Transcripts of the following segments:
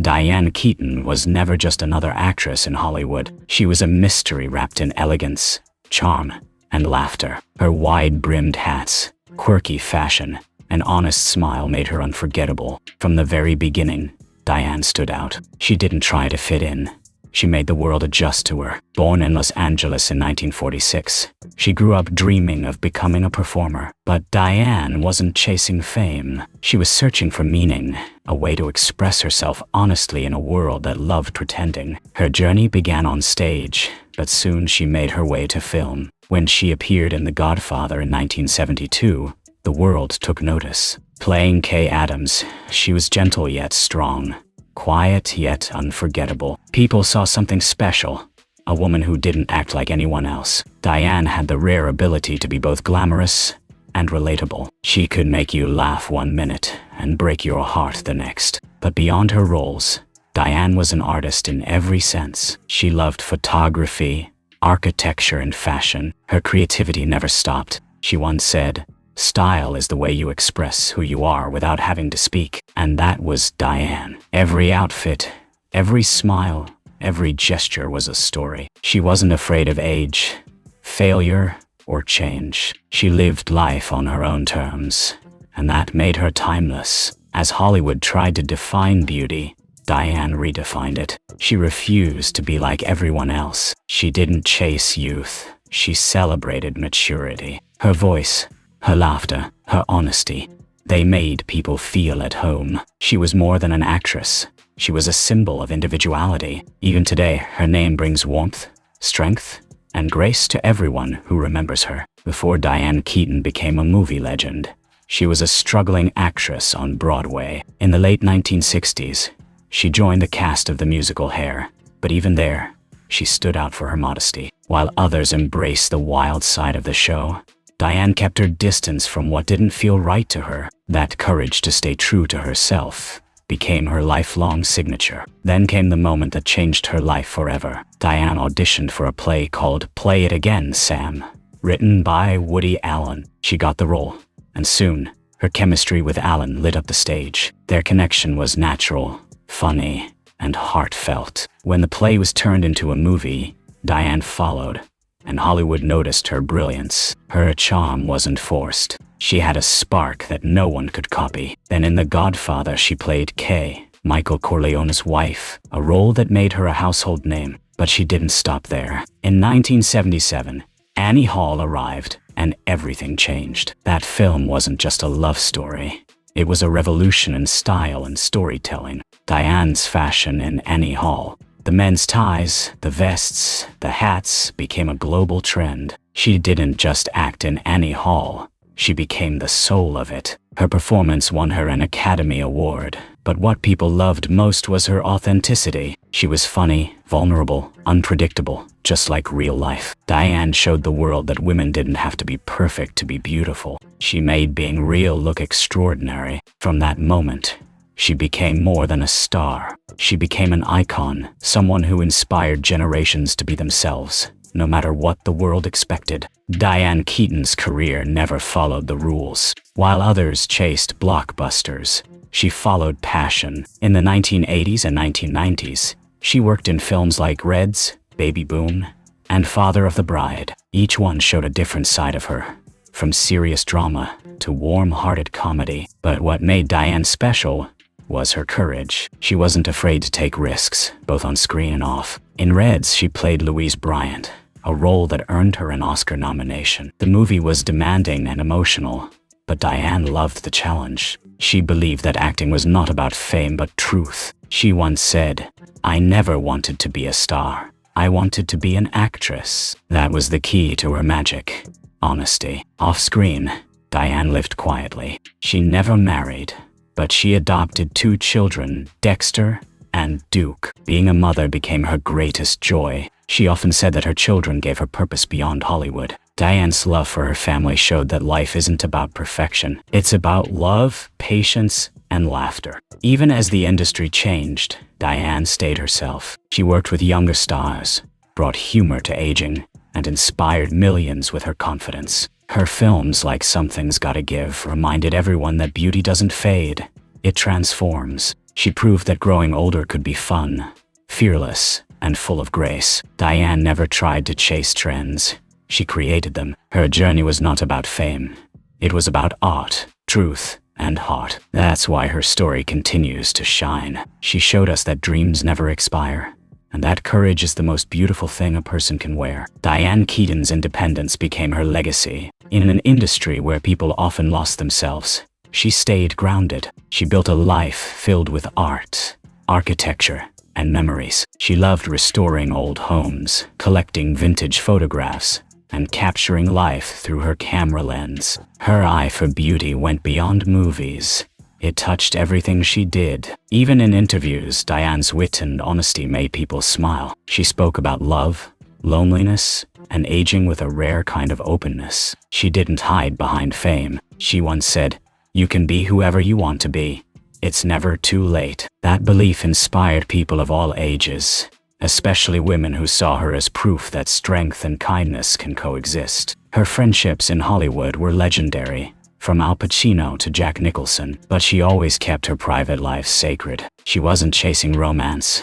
Diane Keaton was never just another actress in Hollywood. She was a mystery wrapped in elegance, charm, and laughter. Her wide-brimmed hats, quirky fashion, and honest smile made her unforgettable. From the very beginning, Diane stood out. She didn't try to fit in. She made the world adjust to her. Born in Los Angeles in 1946, she grew up dreaming of becoming a performer. But Diane wasn't chasing fame. She was searching for meaning, a way to express herself honestly in a world that loved pretending. Her journey began on stage, but soon she made her way to film. When she appeared in The Godfather in 1972, the world took notice. Playing Kay Adams, she was gentle yet strong. Quiet yet unforgettable. People saw something special, a woman who didn't act like anyone else. Diane had the rare ability to be both glamorous and relatable. She could make you laugh one minute and break your heart the next. But beyond her roles, Diane was an artist in every sense. She loved photography, architecture, and fashion. Her creativity never stopped. She once said, "Style is the way you express who you are without having to speak." And that was Diane. Every outfit, every smile, every gesture was a story. She wasn't afraid of age, failure, or change. She lived life on her own terms, and that made her timeless. As Hollywood tried to define beauty, Diane redefined it. She refused to be like everyone else. She didn't chase youth. She celebrated maturity. Her voice, her laughter, her honesty, they made people feel at home. She was more than an actress. She was a symbol of individuality. Even today, her name brings warmth, strength, and grace to everyone who remembers her. Before Diane Keaton became a movie legend, she was a struggling actress on Broadway. In the late 1960s, she joined the cast of the musical Hair, but even there, she stood out for her modesty. While others embraced the wild side of the show, Diane kept her distance from what didn't feel right to her. That courage to stay true to herself became her lifelong signature. Then came the moment that changed her life forever. Diane auditioned for a play called Play It Again, Sam, written by Woody Allen. She got the role, and soon, her chemistry with Allen lit up the stage. Their connection was natural, funny, and heartfelt. When the play was turned into a movie, Diane followed, and Hollywood noticed her brilliance. Her charm wasn't forced. She had a spark that no one could copy. Then in The Godfather, she played Kay, Michael Corleone's wife, a role that made her a household name. But she didn't stop there. In 1977, Annie Hall arrived, and everything changed. That film wasn't just a love story. It was a revolution in style and storytelling. Diane's fashion in Annie Hall, the men's ties, the vests, the hats, became a global trend. She didn't just act in Annie Hall. She became the soul of it. Her performance won her an Academy Award. But what people loved most was her authenticity. She was funny, vulnerable, unpredictable, just like real life. Diane showed the world that women didn't have to be perfect to be beautiful. She made being real look extraordinary. From that moment, she became more than a star. She became an icon, someone who inspired generations to be themselves, no matter what the world expected. Diane Keaton's career never followed the rules. While others chased blockbusters, she followed passion. In the 1980s and 1990s, she worked in films like Reds, Baby Boom, and Father of the Bride. Each one showed a different side of her, from serious drama to warm-hearted comedy. But what made Diane special was her courage. She wasn't afraid to take risks, both on screen and off. In Reds, she played Louise Bryant, a role that earned her an Oscar nomination. The movie was demanding and emotional, but Diane loved the challenge. She believed that acting was not about fame but truth. She once said, "I never wanted to be a star. I wanted to be an actress." That was the key to her magic: honesty. Off-screen, Diane lived quietly. She never married, but she adopted 2 children, Dexter and Duke. Being a mother became her greatest joy. She often said that her children gave her purpose beyond Hollywood. Diane's love for her family showed that life isn't about perfection. It's about love, patience, and laughter. Even as the industry changed, Diane stayed herself. She worked with younger stars, brought humor to aging, and inspired millions with her confidence. Her films, like Something's Gotta Give, reminded everyone that beauty doesn't fade, it transforms. She proved that growing older could be fun, fearless, and full of grace. Diane never tried to chase trends. She created them. Her journey was not about fame. It was about art, truth, and heart. That's why her story continues to shine. She showed us that dreams never expire, and that courage is the most beautiful thing a person can wear. Diane Keaton's independence became her legacy. In an industry where people often lost themselves, she stayed grounded. She built a life filled with art, architecture, and memories. She loved restoring old homes, collecting vintage photographs, and capturing life through her camera lens. Her eye for beauty went beyond movies. It touched everything she did. Even in interviews, Diane's wit and honesty made people smile. She spoke about love, loneliness, and aging with a rare kind of openness. She didn't hide behind fame. She once said, "You can be whoever you want to be. It's never too late." That belief inspired people of all ages, especially women who saw her as proof that strength and kindness can coexist. Her friendships in Hollywood were legendary, from Al Pacino to Jack Nicholson, but she always kept her private life sacred. She wasn't chasing romance.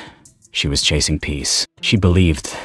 She was chasing peace. She believed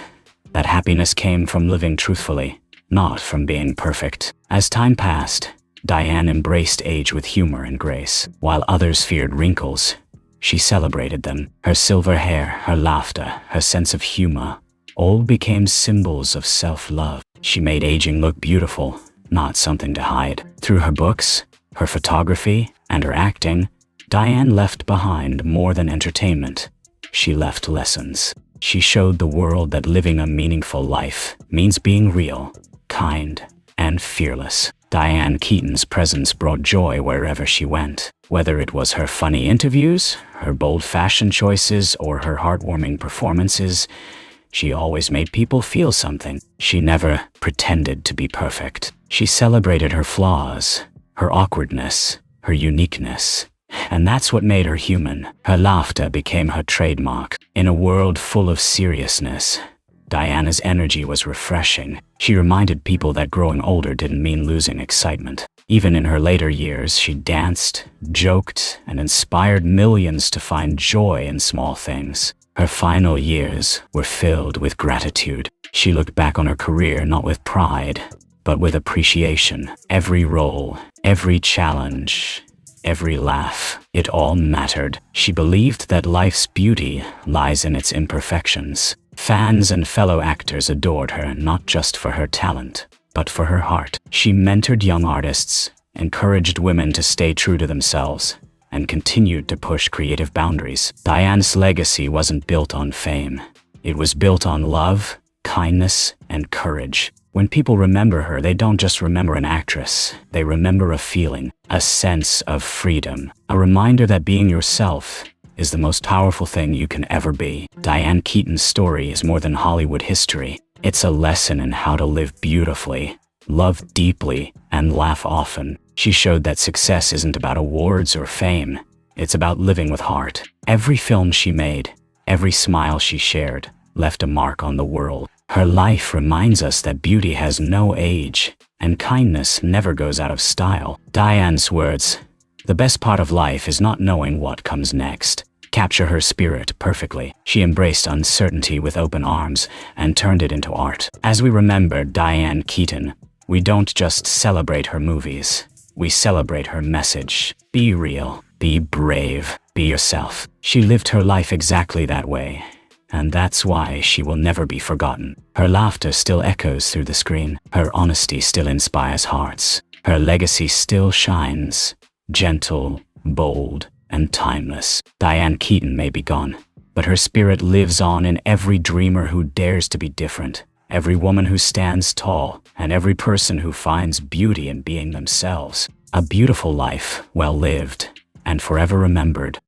that happiness came from living truthfully, not from being perfect. As time passed, Diane embraced age with humor and grace. While others feared wrinkles, she celebrated them. Her silver hair, her laughter, her sense of humor, all became symbols of self-love. She made aging look beautiful, not something to hide. Through her books, her photography, and her acting, Diane left behind more than entertainment. She left lessons. She showed the world that living a meaningful life means being real, kind, and fearless. Diane Keaton's presence brought joy wherever she went. Whether it was her funny interviews, her bold fashion choices, or her heartwarming performances, she always made people feel something. She never pretended to be perfect. She celebrated her flaws, her awkwardness, her uniqueness. And that's what made her human. Her laughter became her trademark. In a world full of seriousness, Diana's energy was refreshing. She reminded people that growing older didn't mean losing excitement. Even in her later years, she danced, joked, and inspired millions to find joy in small things. Her final years were filled with gratitude. She looked back on her career not with pride, but with appreciation. Every role, every challenge, every laugh, it all mattered. She believed that life's beauty lies in its imperfections. Fans and fellow actors adored her not just for her talent, but for her heart. She mentored young artists, encouraged women to stay true to themselves, and continued to push creative boundaries. Diane's legacy wasn't built on fame. It was built on love, kindness, and courage. When people remember her, they don't just remember an actress. They remember a feeling, a sense of freedom, a reminder that being yourself is the most powerful thing you can ever be. Diane Keaton's story is more than Hollywood history. It's a lesson in how to live beautifully, love deeply, and laugh often. She showed that success isn't about awards or fame. It's about living with heart. Every film she made, every smile she shared, left a mark on the world. Her life reminds us that beauty has no age, and kindness never goes out of style. Diane's words, "The best part of life is not knowing what comes next," capture her spirit perfectly. She embraced uncertainty with open arms and turned it into art. As we remember Diane Keaton, we don't just celebrate her movies. We celebrate her message. Be real, be brave, be yourself. She lived her life exactly that way, and that's why she will never be forgotten. Her laughter still echoes through the screen. Her honesty still inspires hearts. Her legacy still shines, gentle, bold, and timeless. Diane Keaton may be gone, but her spirit lives on in every dreamer who dares to be different, every woman who stands tall, and every person who finds beauty in being themselves. A beautiful life, well lived, and forever remembered.